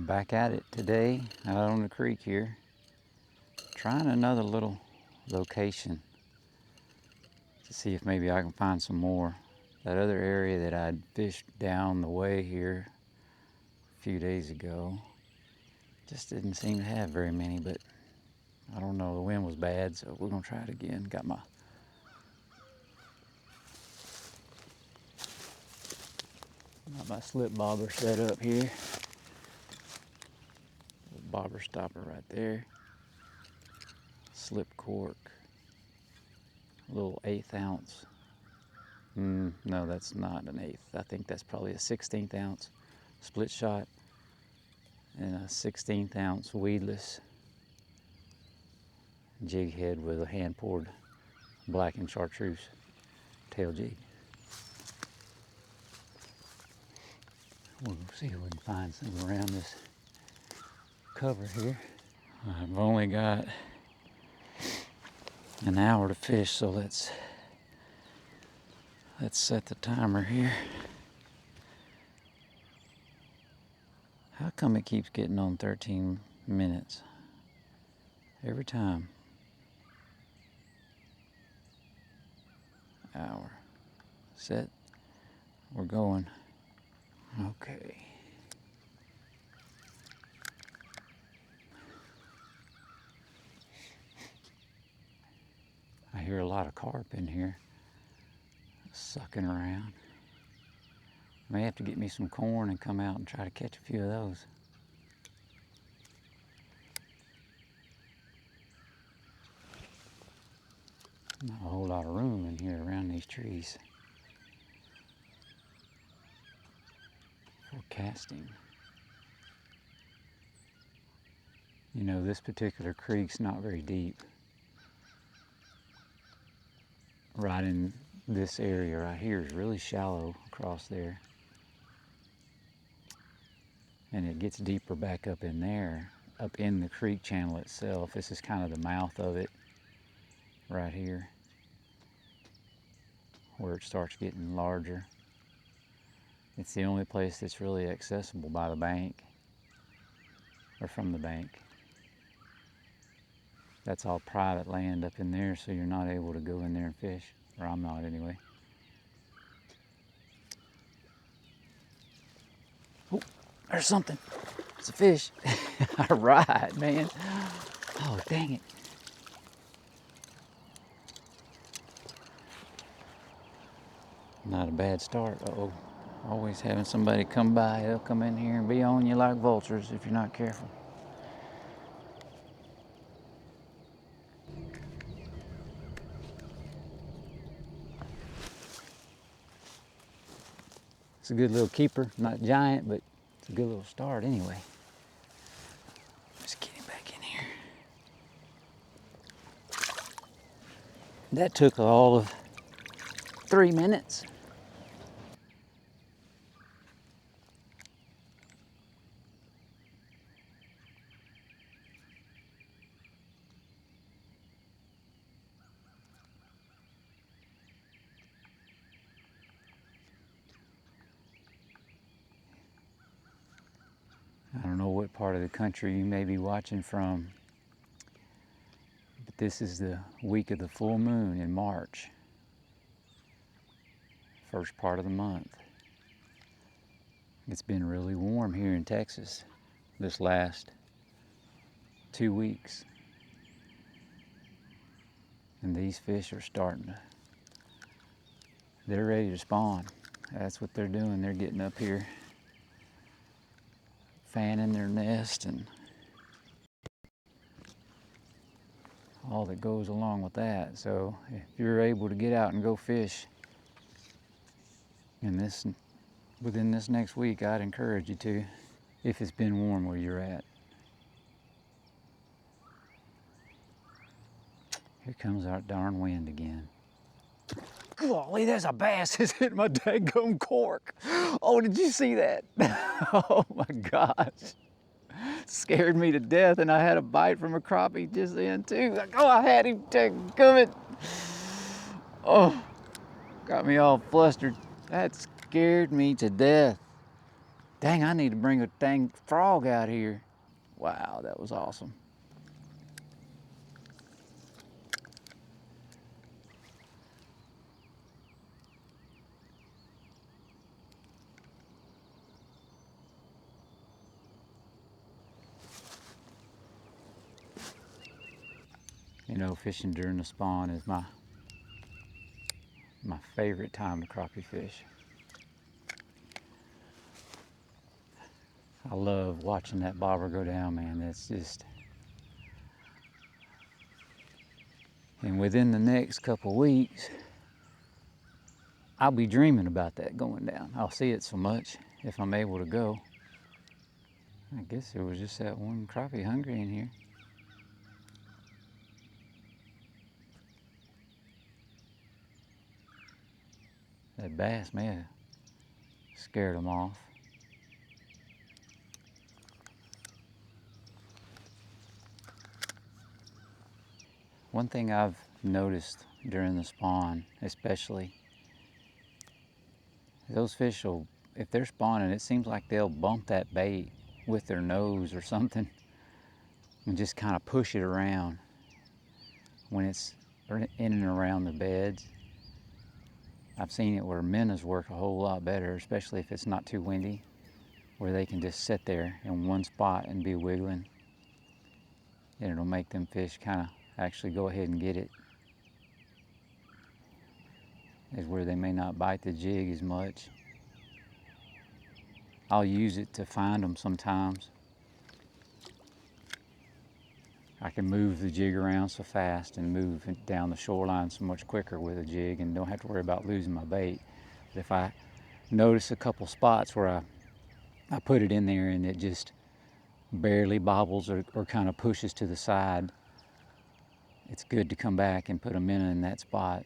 Back at it today, out on the creek here, trying another little location to see if maybe I can find some more. That other area that I'd fished down the way here a few days ago just didn't seem to have very many, but I don't know, the wind was bad, so we're gonna try it again. Got my slip bobber set up here. Bobber stopper right there. Slip cork. A little 1/8 ounce. No, that's not an 1/8. I think that's probably a 16th ounce split shot and a 16th ounce weedless jig head with a hand poured black and chartreuse tail jig. We'll see if we can find something around this cover here. I've only got an hour to fish, so let's set the timer here. How come it keeps getting on 13 minutes every time? Hour. Set. We're going. Okay. I hear a lot of carp in here sucking around. May have to get me some corn and come out and try to catch a few of those. Not a whole lot of room in here around these trees for casting. You know, this particular creek's not very deep. Right in this area right here is really shallow across there. And it gets deeper back up in there, up in the creek channel itself. This is kind of the mouth of it right here, where it starts getting larger. It's the only place that's really accessible by the bank, or from the bank. That's all private land up in there, so you're not able to go in there and fish, or I'm not anyway. Oh, there's something. It's a fish. All right, man. Oh, dang it. Not a bad start. Uh-oh. Always having somebody come by. They'll come in here and be on you like vultures if you're not careful. It's a good little keeper. Not giant, but it's a good little start anyway. Let's get him back in here. That took all of 3 minutes. I don't know what part of the country you may be watching from, but this is the week of the full moon in March. First part of the month. It's been really warm here in Texas this last 2 weeks. And these fish are they're ready to spawn. That's what they're doing. They're getting up here, fanning their nest and all that goes along with that. So if you're able to get out and go fish within this next week, I'd encourage you to, if it's been warm where you're at. Here comes our darn wind again. Golly, there's a bass. It's hitting my daggone cork. Oh, did you see that? Oh my gosh. Scared me to death, and I had a bite from a crappie just then too. Like, oh, I had him coming. Oh, got me all flustered. That scared me to death. Dang, I need to bring a dang frog out here. Wow, that was awesome. You know, fishing during the spawn is my favorite time to crappie fish. I love watching that bobber go down, man. That's just... And within the next couple weeks, I'll be dreaming about that going down. I'll see it so much if I'm able to go. I guess there was just that one crappie hungry in here. That bass may have scared him off. One thing I've noticed during the spawn, especially, those fish will, if they're spawning, it seems like they'll bump that bait with their nose or something and just kind of push it around when it's in and around the beds. I've seen it where minnows work a whole lot better, especially if it's not too windy, where they can just sit there in one spot and be wiggling. And it'll make them fish kind of actually go ahead and get it. Is where they may not bite the jig as much. I'll use it to find them sometimes. I can move the jig around so fast and move it down the shoreline so much quicker with a jig and don't have to worry about losing my bait. But if I notice a couple spots where I put it in there and it just barely bobbles or kind of pushes to the side, it's good to come back and put a minnow in that spot.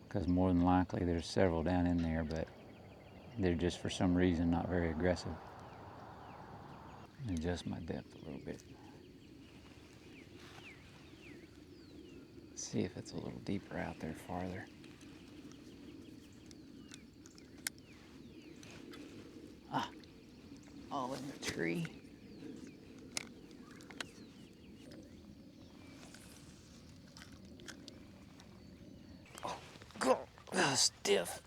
Because more than likely there's several down in there, but they're just for some reason not very aggressive. Adjust my depth a little bit. See if it's a little deeper out there farther. Ah, all in the tree. Oh, God, stiff.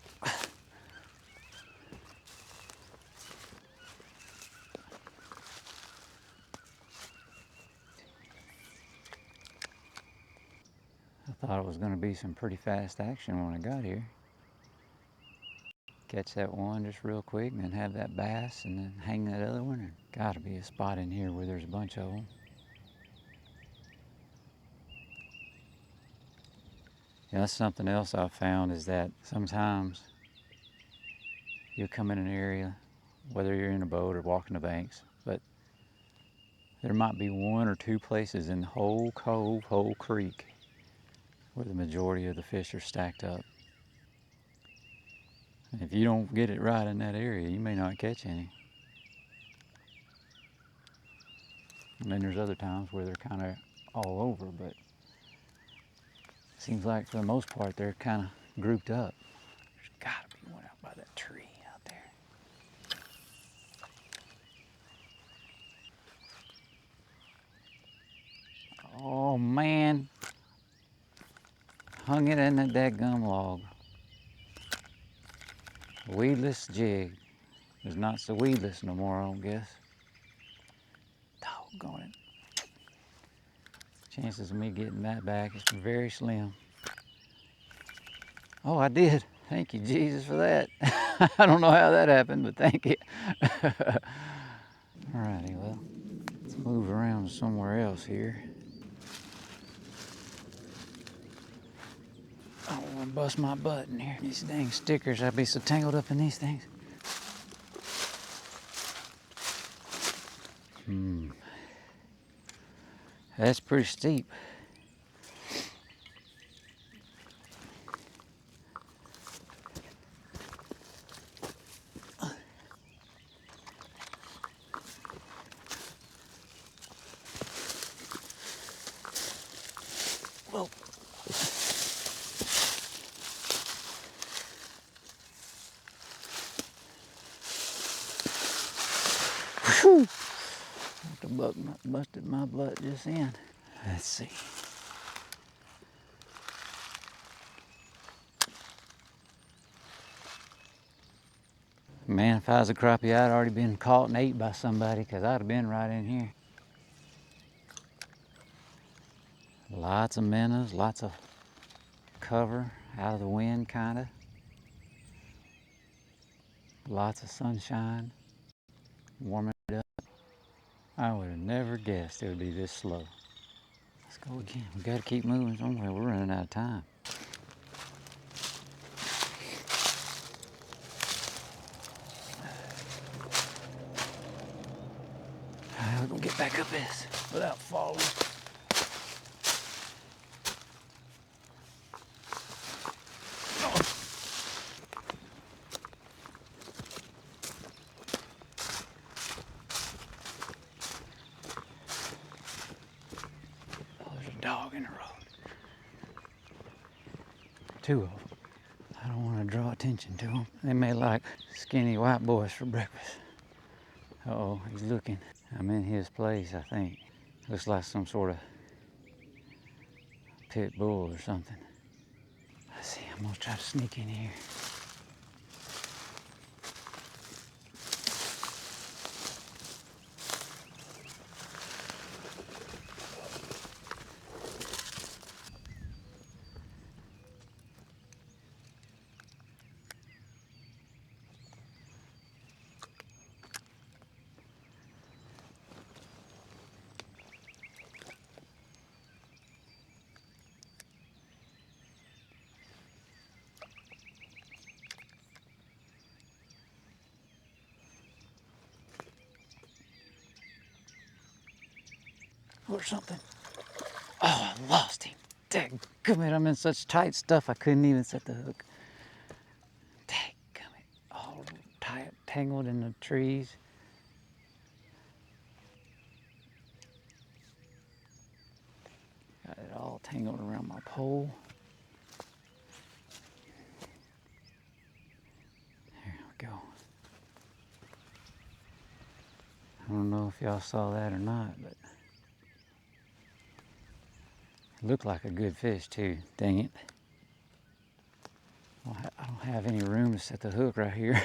I thought it was going to be some pretty fast action when I got here. Catch that one just real quick and then have that bass and then hang that other one. And gotta be a spot in here where there's a bunch of them. Yeah, that's something else I've found is that sometimes you'll come in an area, whether you're in a boat or walking the banks, but there might be one or two places in the whole cove, whole creek, where the majority of the fish are stacked up. And if you don't get it right in that area, you may not catch any. And then there's other times where they're kind of all over, but it seems like for the most part they're kind of grouped up. There's gotta be one out by that tree out there. Oh man, hung it in that dadgum log. Weedless jig. It's not so weedless no more, I don't guess. Doggone it. Chances of me getting that back is very slim. Oh, I did. Thank you, Jesus, for that. I don't know how that happened, but thank you. Alrighty, well, let's move around somewhere else here. I don't want to bust my butt in here. These dang stickers, I'd be so tangled up in these things. That's pretty steep. Whoa. buck busted my butt just in. Let's see. Man, if I was a crappie, I'd already been caught and ate by somebody, because I'd have been right in here. Lots of minnows, lots of cover, out of the wind, kind of. Lots of sunshine, warming it up. I would have never guessed it would be this slow. Let's go again. We got to keep moving somewhere. We're running out of time. All right, we're going to get back up this without falling. Oh, there's a dog in the road. Two of them. I don't want to draw attention to them. They may like skinny white boys for breakfast. Uh-oh, he's looking. I'm in his place, I think. Looks like some sort of pit bull or something. Let's see, I'm gonna try to sneak in here. Or something. Oh, I lost him. Dadgummit, I'm in such tight stuff I couldn't even set the hook. Dadgummit, all tight, tangled in the trees. Got it all tangled around my pole. There we go. I don't know if y'all saw that or not, but it looked like a good fish too. Dang it. I don't have any room to set the hook right here.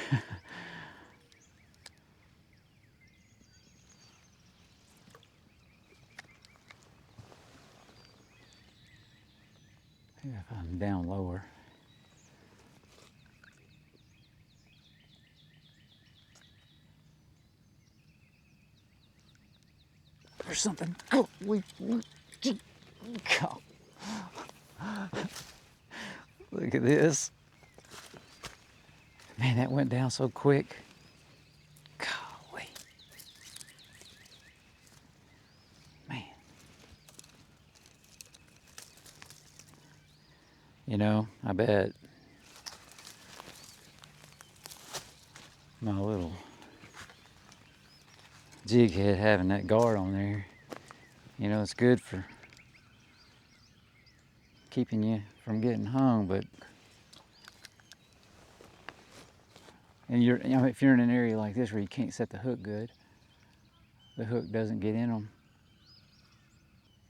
Maybe if I'm down lower. There's something. Oh, go. Look at this. Man, that went down so quick. Golly. Man. You know, I bet my little jig head having that guard on there, you know, it's good for keeping you from getting hung, but and you know, if you're in an area like this where you can't set the hook good, the hook doesn't get in them.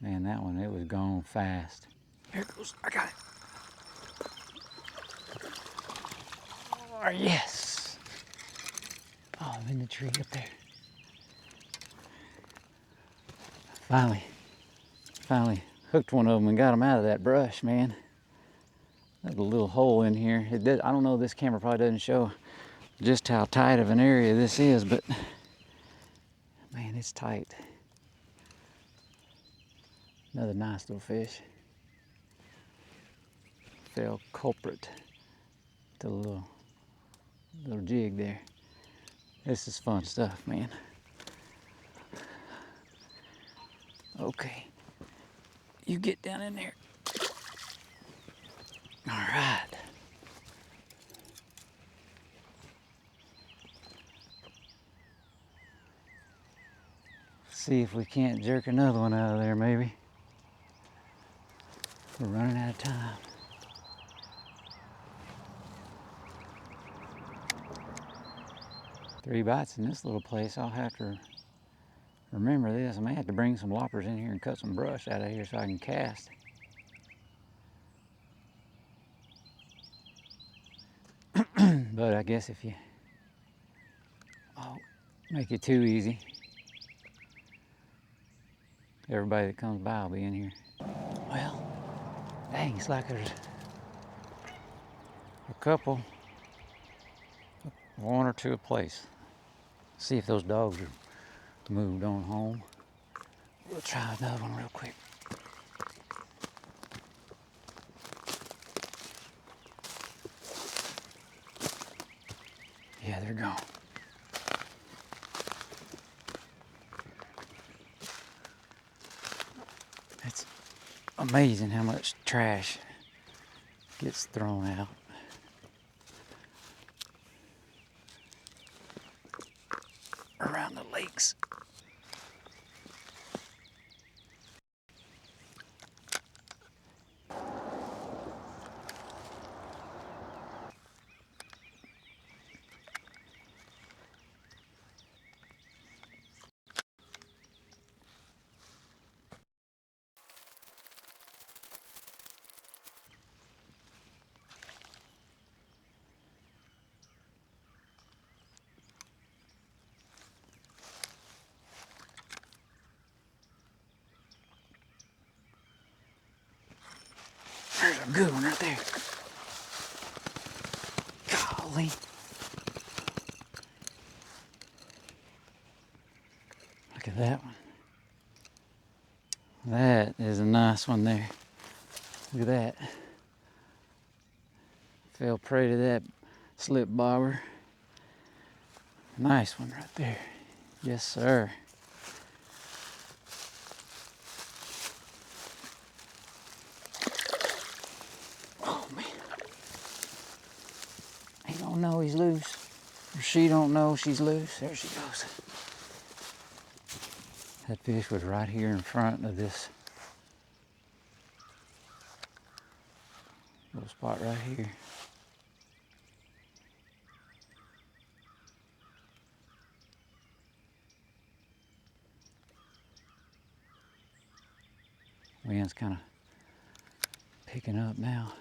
Man, that one, it was gone fast. Here it goes, I got it. Oh, yes. Oh, I'm in the tree up there. Finally hooked one of them and got them out of that brush, man. There's a little hole in here. It did, I don't know, this camera probably doesn't show just how tight of an area this is, but man, it's tight. Another nice little fish. Fell culprit to the little jig there. This is fun stuff, man. Okay, you get down in there. All right. See if we can't jerk another one out of there, maybe. We're running out of time. Three bites in this little place. I'll have to remember this. I may have to bring some loppers in here and cut some brush out of here so I can cast. But I guess if you make it too easy, everybody that comes by will be in here. Well, dang, it's like there's a couple, one or two a place. See if those dogs are moved on home. We'll try another one real quick. Yeah, they're gone. It's amazing how much trash gets thrown out. Around the lakes. There's a good one right there. Golly. Look at that one. That is a nice one there. Look at that. Fell prey to that slip bobber. Nice one right there. Yes, sir. Oh, man. He don't know he's loose. Or she don't know she's loose. There she goes. That fish was right here in front of this little spot right here. Wind's kind of picking up now.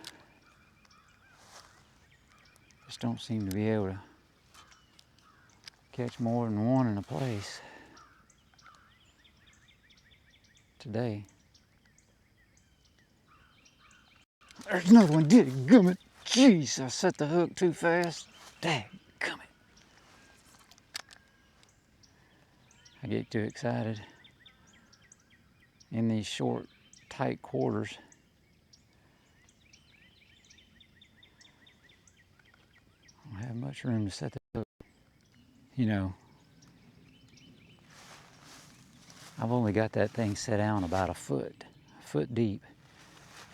Just don't seem to be able to catch more than one in a place today. There's another one. Dadgummit. Jeez, I set the hook too fast. Dadgummit. I get too excited in these short, tight quarters. I don't have much room to set the hook. You know, I've only got that thing set down about a foot deep.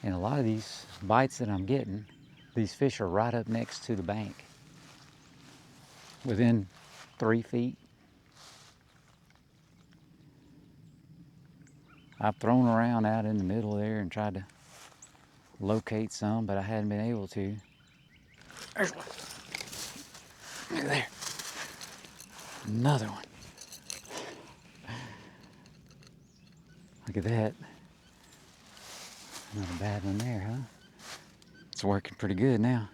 And a lot of these bites that I'm getting, these fish are right up next to the bank, within 3 feet. I've thrown around out in the middle there and tried to locate some, but I hadn't been able to. There's one. Look at there. Another one. Look at that. Not a bad one there, huh? It's working pretty good now.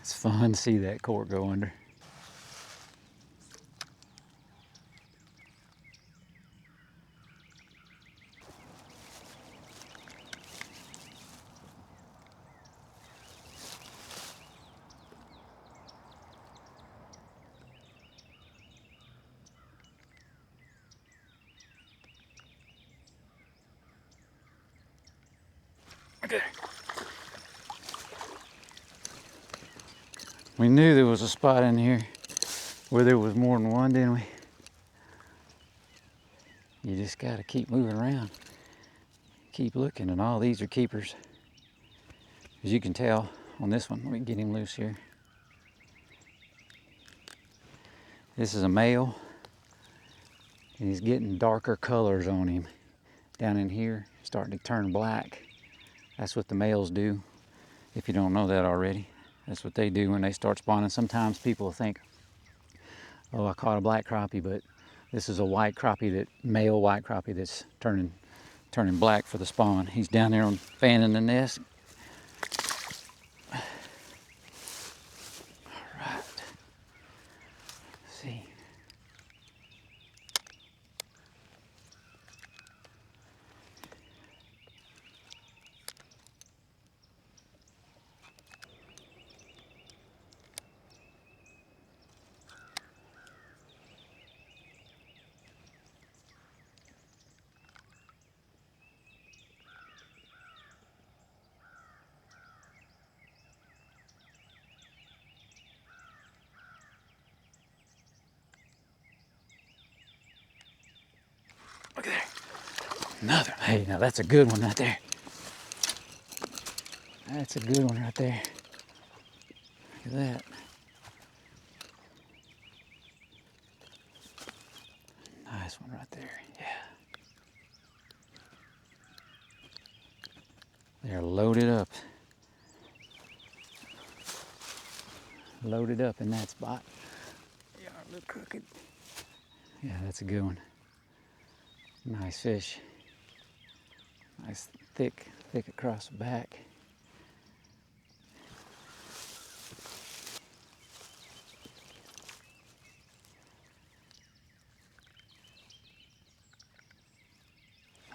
It's fun to see that cork go under. Look at there. We knew there was a spot in here where there was more than one, didn't we? You just gotta keep moving around. Keep looking, and all these are keepers. As you can tell on this one, let me get him loose here. This is a male, and he's getting darker colors on him. Down in here, starting to turn black. That's what the males do, if you don't know that already. That's what they do when they start spawning. Sometimes people will think, oh, I caught a black crappie, but this is a white crappie, male white crappie that's turning black for the spawn. He's down there fanning the nest. All right. Let's see. Look at there. Another. Hey, now that's a good one right there. That's a good one right there. Look at that. Nice one right there. Yeah. They're loaded up. Loaded up in that spot. They are a little crooked. Yeah, that's a good one. Nice fish. Nice thick across the back.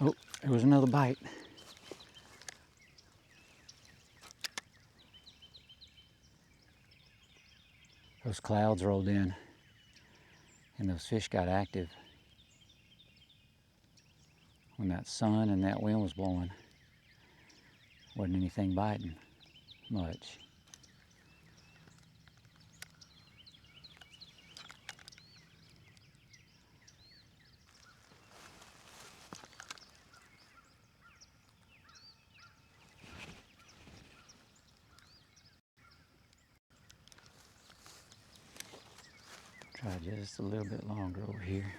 Oh, there was another bite. Those clouds rolled in and those fish got active when that sun and that wind was blowing. Wasn't anything biting much. Try just a little bit longer over here.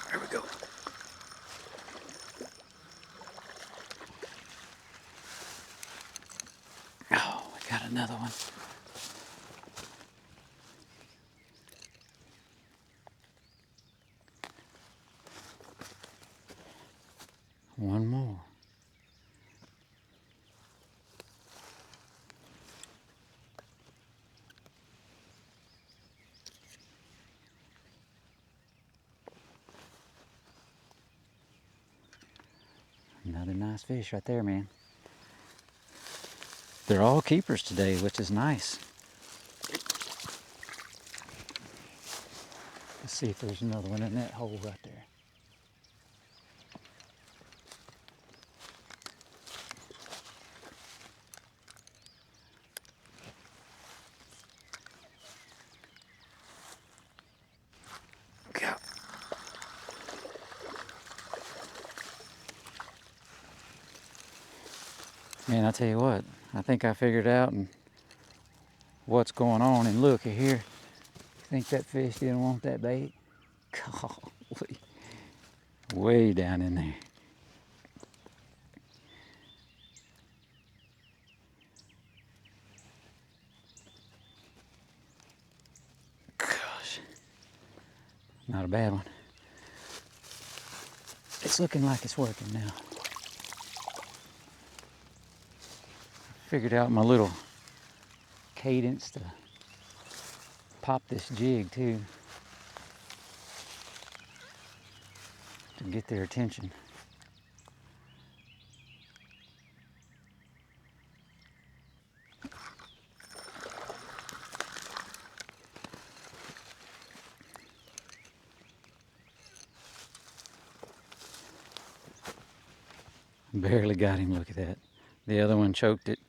There we go. Oh, we got another one. One more. Another nice fish right there, man. They're all keepers today, which is nice. Let's see if there's another one in that hole right there. Go. Man, I tell you what, I think I figured out what's going on. And look here, think that fish didn't want that bait? Golly, way down in there. Gosh, not a bad one. It's looking like it's working now. Figured out my little cadence to pop this jig too to get their attention. Barely got him, look at that. The other one choked it.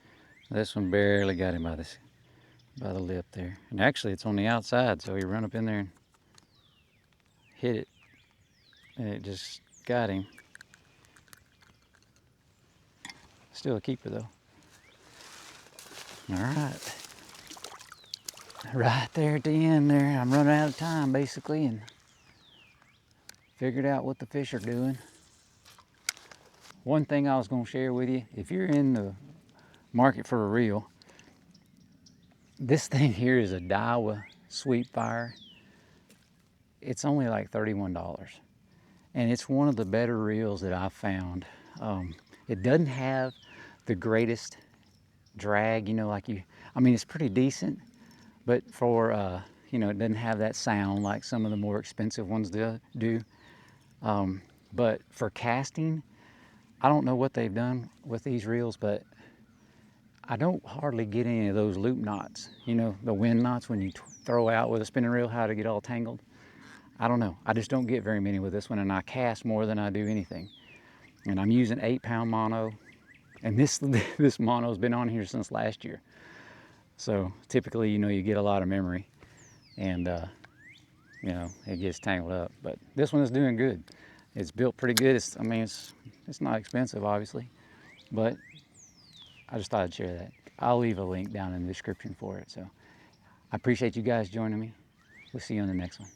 This one barely got him by the lip there. And actually it's on the outside, so he run up in there and hit it. And it just got him. Still a keeper though. All right. Right there at the end there, I'm running out of time basically, and figured out what the fish are doing. One thing I was going to share with you, if you're in the market for a reel, this thing here is a Daiwa Sweep Fire. It's only like $31, and it's one of the better reels that I've found. It doesn't have the greatest drag, you know, I mean, it's pretty decent, but for, you know, it doesn't have that sound like some of the more expensive ones do. But for casting, I don't know what they've done with these reels, but I don't hardly get any of those loop knots. You know, the wind knots when you throw out with a spinning reel, how to get all tangled. I don't know. I just don't get very many with this one, and I cast more than I do anything. And I'm using 8-pound mono, and this mono's been on here since last year. So typically, you know, you get a lot of memory, and you know, it gets tangled up. But this one is doing good. It's built pretty good. I mean, it's not expensive, obviously, but I just thought I'd share that. I'll leave a link down in the description for it. So I appreciate you guys joining me. We'll see you on the next one.